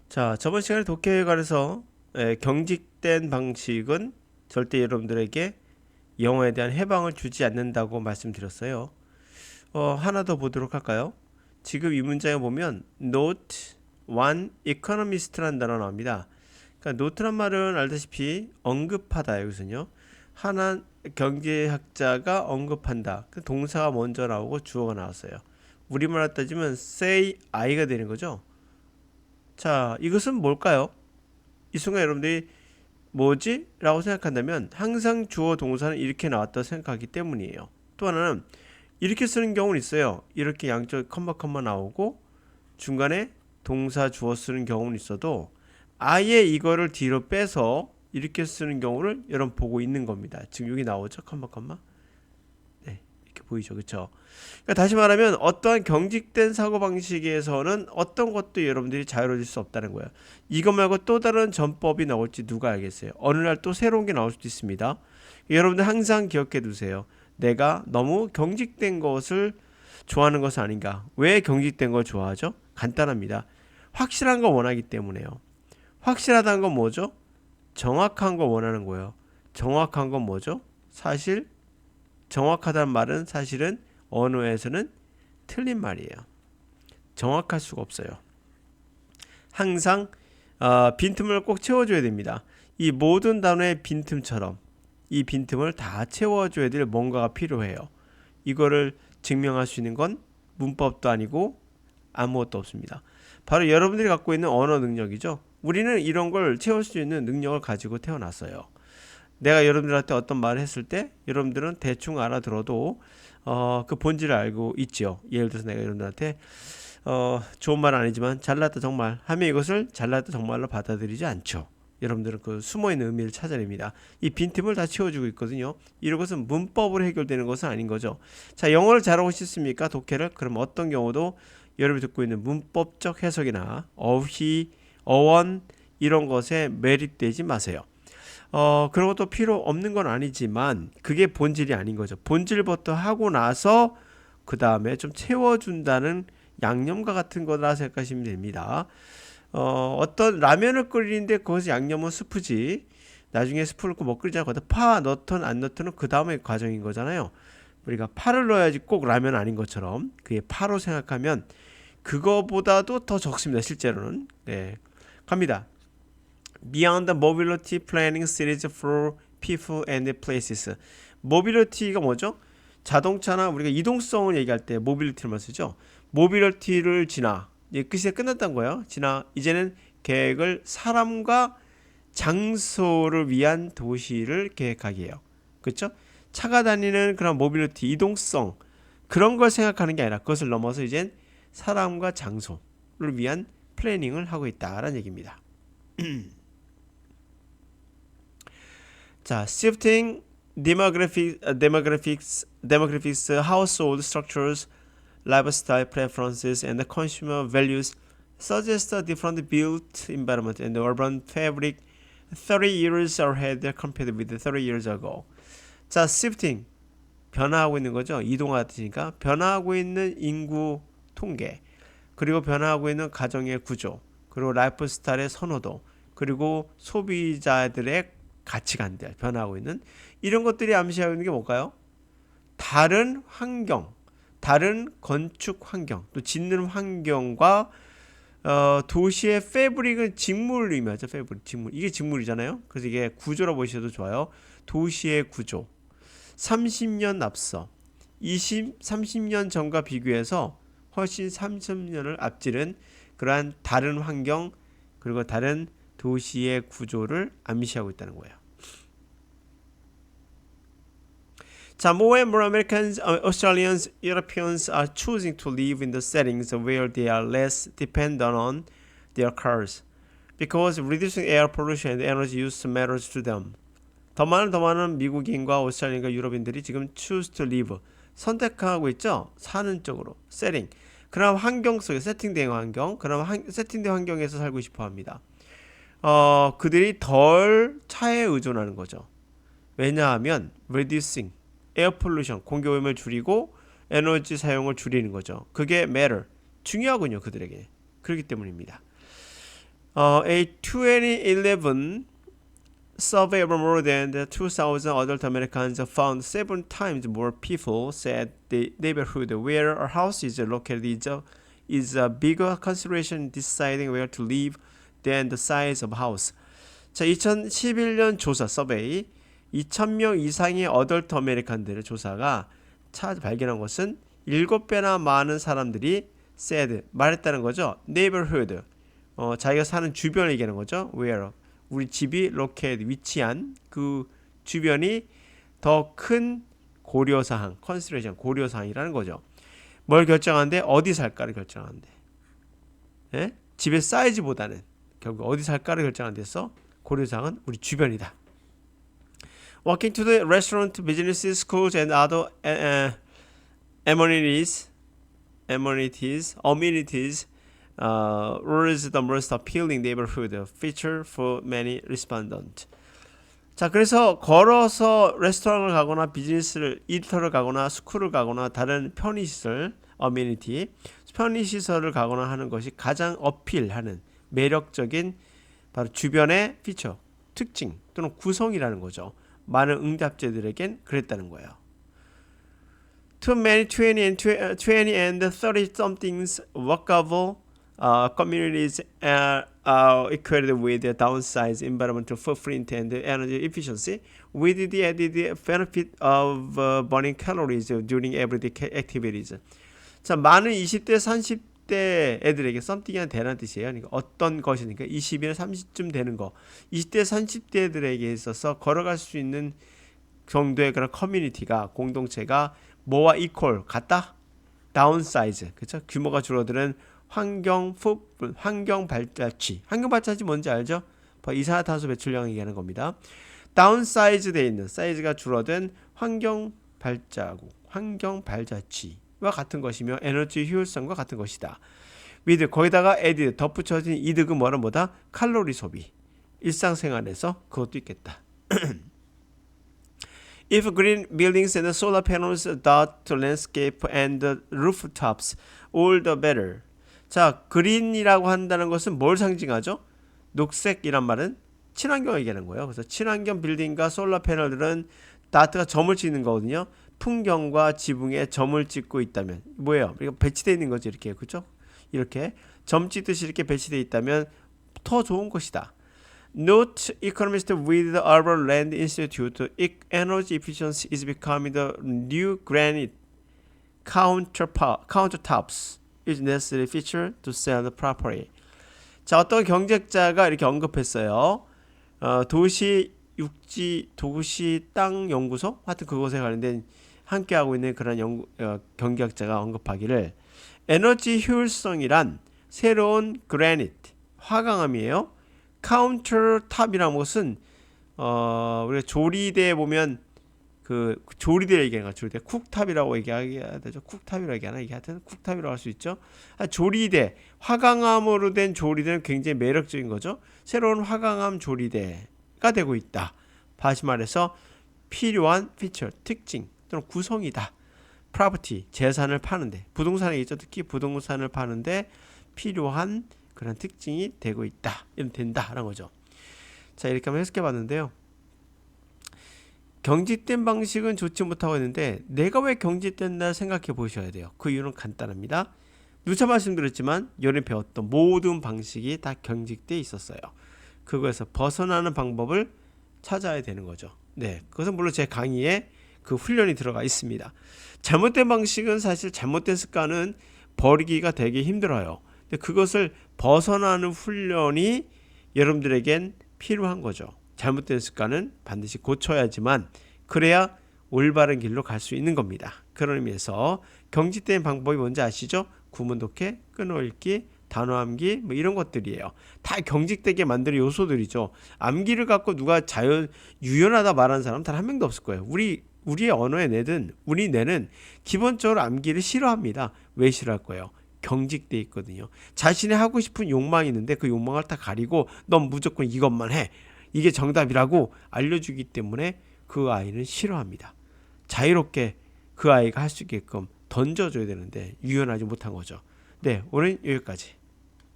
자, 저번 시간에 독해에 관해서 경직된 방식은 절대 여러분들에게 영어에 대한 해방을 주지 않는다고 말씀드렸어요. 하나 더 보도록 할까요? 지금 이 문장에 보면 note one economist라는 단어 나옵니다. 그러니까 note란 말은 알다시피 언급하다 여기서는요. 하나 경제학자가 언급한다. 그 동사가 먼저 나오고 주어가 나왔어요. 우리말로 따지면 say I가 되는 거죠. 자, 이것은 뭘까요? 이 순간 여러분들이 뭐지? 라고 생각한다면 항상 주어 동사는 이렇게 나왔다고 생각하기 때문이에요. 또 하나는 이렇게 쓰는 경우는 있어요. 이렇게 양쪽 컴마 나오고 중간에 동사 주어 쓰는 경우는 있어도 아예 이거를 뒤로 빼서 이렇게 쓰는 경우를 여러분 보고 있는 겁니다. 지금 여기 나오죠? 컴마. 네, 이렇게 보이죠? 그렇죠? 그러니까 다시 말하면 어떠한 경직된 사고방식에서는 어떤 것도 여러분들이 자유로워질 수 없다는 거예요. 이것 말고 또 다른 전법이 나올지 누가 알겠어요. 어느 날 또 새로운 게 나올 수도 있습니다. 여러분들 항상 기억해 두세요. 내가 너무 경직된 것을 좋아하는 것은 아닌가. 왜 경직된 걸 좋아하죠? 간단합니다. 확실한 거 원하기 때문에요. 확실하다는 건 뭐죠? 정확한 거 원하는 거예요. 정확한 건 뭐죠? 사실 정확하다는 말은 사실은 언어에서는 틀린 말이에요. 정확할 수가 없어요. 항상 빈틈을 꼭 채워줘야 됩니다. 이 모든 단어의 빈틈처럼 이 빈틈을 다 채워줘야 될 뭔가가 필요해요. 이거를 증명할 수 있는 건 문법도 아니고 아무것도 없습니다. 바로 여러분들이 갖고 있는 언어 능력이죠. 우리는 이런 걸 채울 수 있는 능력을 가지고 태어났어요. 내가 여러분들한테 어떤 말을 했을 때 여러분들은 대충 알아들어도 그 본질을 알고 있죠. 예를 들어서 내가 여러분들한테 좋은 말은 아니지만 잘났다 정말 하면 이것을 잘났다 정말로 받아들이지 않죠. 여러분들은 그 숨어있는 의미를 찾아냅니다. 이 빈틈을 다 채워주고 있거든요. 이런 것은 문법으로 해결되는 것은 아닌 거죠. 자, 영어를 잘하고 싶습니까? 독해를? 그럼 어떤 경우도 여러분이 듣고 있는 문법적 해석이나 어휘, 어원 이런 것에 매립되지 마세요. 그런 것도 필요 없는 건 아니지만 그게 본질이 아닌 거죠. 본질부터 하고 나서 그 다음에 좀 채워준다는 양념과 같은 거라 생각하시면 됩니다. 어떤 라면을 끓이는데 거기서 양념은 스프지. 나중에 스프를 못 끓이잖아요. 거기다 파 넣든 안 넣든 그 다음에 과정인 거잖아요. 우리가 파를 넣어야지 꼭 라면 아닌 것처럼 그게 파로 생각하면 그거보다도 더 적습니다. 실제로는. 네. 갑니다. Beyond the Mobility Planning Series for People and Places. 모빌리티가 뭐죠? 자동차나 우리가 이동성을 얘기할 때 모빌리티를 쓰죠. 모빌리티를 지나 끝이 끝났던 거예요. 지나 이제는 계획을 사람과 장소를 위한 도시를 계획하기예요. 그렇죠? 차가 다니는 그런 모빌리티, 이동성 그런 걸 생각하는 게 아니라 그것을 넘어서 이젠 사람과 장소를 위한 플래닝을 하고 있다라는 얘기입니다. 자, shifting demographics, household structures, lifestyle preferences, and consumer values suggest a different built environment and urban fabric 30 years ahead compared with 30 years ago. 자, shifting 변화하고 있는 거죠. 이동하듯이니까 변화하고 있는 인구 통계, 그리고 변화하고 있는 가정의 구조, 그리고 라이프 스타일의 선호도, 그리고 소비자들의 가치관들 변화하고 있는 이런 것들이 암시하고 있는 게 뭘까요? 다른 환경, 다른 건축 환경, 또 짓는 환경과 도시의 패브릭은 직물을 의미하죠. 패브릭, 직물. 이게 직물이잖아요. 그래서 이게 구조로 보셔도 좋아요. 도시의 구조. 30년 앞서 30년 전과 비교해서 훨씬 30년을 앞지른 그러한 다른 환경 그리고 다른 도시의 구조를 암시하고 있다는 거예요. 자, more and more Americans, Australians, Europeans are choosing to live in the settings where they are less dependent on their cars because reducing air pollution and energy use matters to them. 더 많은 미국인과 오스트레일리아인과 유럽인들이 지금 choose to live 선택하고 있죠. 사는 쪽으로 setting. 그런 환경 속에 세팅된 환경, 그런 세팅된 환경에서 살고 싶어 합니다. 그들이 덜 차에 의존하는 거죠. 왜냐하면 reducing 에어 폴루션 공기 오염을 줄이고 에너지 사용을 줄이는 거죠. 그게 matter 중요하군요. 그들에게. 그렇기 때문입니다. A 2011 survey of more than 2,000 adult Americans found 7 times more people said the neighborhood where a house is located is a bigger consideration in deciding where to live than the size of house. 자, 2011년 조사 서베이 2,000명 이상의 어덜트 아메리칸들의 조사가 발견한 것은 7배나 많은 사람들이 said 말했다는 거죠. neighborhood 자기가 사는 주변을 얘기하는 거죠. where 우리 집이 located 위치한 그 주변이 더 큰 고려사항 consideration 고려사항이라는 거죠. 뭘 결정하는데 어디 살까를 결정하는데 예? 집의 사이즈보다는 결국 어디 살까를 결정하는 데서 고려사항은 우리 주변이다. Walking to the restaurant, businesses, schools, and other amenities was the most appealing neighborhood feature for many respondents. 자, 그래서 걸어서 레스토랑을 가거나 비즈니스를 일터를 가거나 스쿨을 가거나 다른 편의시설, 어메니티, 편의시설을 가거나 하는 것이 가장 어필하는 매력적인 바로 주변의 피처, 특징 또는 구성이라는 거죠. 많은 응답자들에겐 그랬다는 거예요. Too many 20 and 30-somethings workable communities are equated with the downsized environmental footprint and energy efficiency with the added benefit of burning calories during everyday activities. 자, 많은 20대, 30대 애들에게 something이란 대란 뜻이에요. 그러니까 어떤 것이니까 20이나 30쯤 되는 거. 20대, 30대 애들에게 있어서 걸어갈 수 있는 정도의 그런 커뮤니티가 공동체가 뭐와 equal 같다? downsize. 그렇죠? 규모가 줄어드는 환경 발자취. 환경 발자취 뭔지 알죠? 이산화탄소 배출량 얘기하는 겁니다. 다운사이즈 되어 있는 사이즈가 줄어든 환경 발자국, 환경 발자취와 같은 것이며 에너지 효율성과 같은 것이다. with 거기다가 added 덧붙여진 이득은 뭐다? 칼로리 소비. 일상생활에서 그것도 있겠다. If green buildings and solar panels dot the landscape and the rooftops, all the better. 자, 그린이라고 한다는 것은 뭘 상징하죠? 녹색이란 말은 친환경을 얘기하는 거예요. 그래서 친환경 빌딩과 솔라 패널들은 다트가 점을 찍는 거거든요. 풍경과 지붕에 점을 찍고 있다면 뭐예요? 이거 배치되어 있는 거죠. 이렇게 그렇죠? 이렇게 점 찍듯이 이렇게 배치되어 있다면 더 좋은 것이다. Note economist with the Urban Land Institute, energy efficiency is becoming the new granite countertops. is necessary feature to sell the property. 자, 어떤 경제학자가 이렇게 언급했어요. 도시 육지 도시 땅 연구소 하여튼 그것에 관련된 함께 하고 있는 그런 경제학자가 언급하기를 에너지 효율성이란 새로운 그래니트 화강암이에요. 카운터탑이라는 것은 우리가 조리대에 보면 그 조리대 얘기하는 거 조리대 쿡탑이라고 얘기해야 되죠. 쿡탑이라고 얘기하나 이게 하여튼 쿡탑이라고 할 수 있죠. 조리대 화강암으로 된 조리대는 굉장히 매력적인 거죠. 새로운 화강암 조리대가 되고 있다. 다시 말해서 필요한 피처 특징 또는 구성이다. 프로퍼티 재산을 파는데 부동산에 있죠. 특히 부동산을 파는데 필요한 그런 특징이 되고 있다. 이러면 된다라는 거죠. 자, 이렇게 한번 해석해 봤는데요. 경직된 방식은 좋지 못하고 있는데 내가 왜 경직된다 생각해 보셔야 돼요. 그 이유는 간단합니다. 누차 말씀드렸지만 여름에 배웠던 모든 방식이 다 경직돼 있었어요. 그거에서 벗어나는 방법을 찾아야 되는 거죠. 네, 그것은 물론 제 강의에 그 훈련이 들어가 있습니다. 잘못된 방식은 사실 잘못된 습관은 버리기가 되게 힘들어요. 근데 그것을 벗어나는 훈련이 여러분들에겐 필요한 거죠. 잘못된 습관은 반드시 고쳐야지만 그래야 올바른 길로 갈 수 있는 겁니다. 그런 의미에서 경직된 방법이 뭔지 아시죠? 구문독해, 끊어읽기, 단어암기 뭐 이런 것들이에요. 다 경직되게 만드는 요소들이죠. 암기를 갖고 누가 유연하다 말하는 사람 단 한 명도 없을 거예요. 우리의 언어의 뇌는 우리 뇌는 기본적으로 암기를 싫어합니다. 왜 싫어할 거예요? 경직돼 있거든요. 자신이 하고 싶은 욕망이 있는데 그 욕망을 다 가리고 넌 무조건 이것만 해. 이게 정답이라고 알려주기 때문에 그 아이는 싫어합니다. 자유롭게 그 아이가 할 수 있게끔 던져줘야 되는데 유연하지 못한 거죠. 네, 오늘 여기까지.